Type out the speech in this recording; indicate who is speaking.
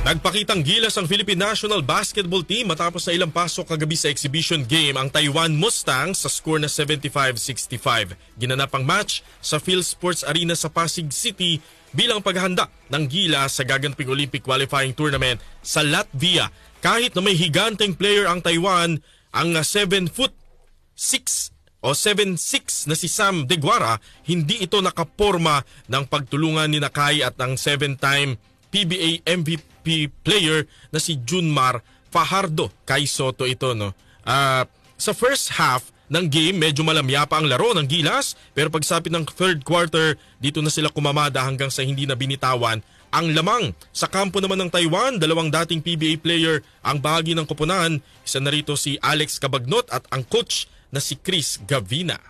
Speaker 1: Nagpakitang gilas ang Philippine National Basketball Team matapos na ilang pasok kagabi sa exhibition game ang Taiwan Mustangs sa score na 75-65. Ginanap ang match sa Phil Sports Arena sa Pasig City bilang paghahanda ng gilas sa gaganaping Olympic qualifying tournament sa Latvia. Kahit na may higanteng player ang Taiwan, ang 7'6" o 7'6" na si Sam Deguara, hindi ito nakaporma ng pagtulungan ni Nakai at ang 7-time PBA MVP player na si Junmar Fajardo. Kay Soto ito, no? Sa first half ng game, medyo malamya pa ang laro ng Gilas, pero pagsapit ng third quarter, dito na sila kumamada hanggang sa hindi na binitawan ang lamang. Sa kampo naman ng Taiwan, dalawang dating PBA player ang bahagi ng koponan. Isa na rito si Alex Cabagnot at ang coach na si Chris Gavina.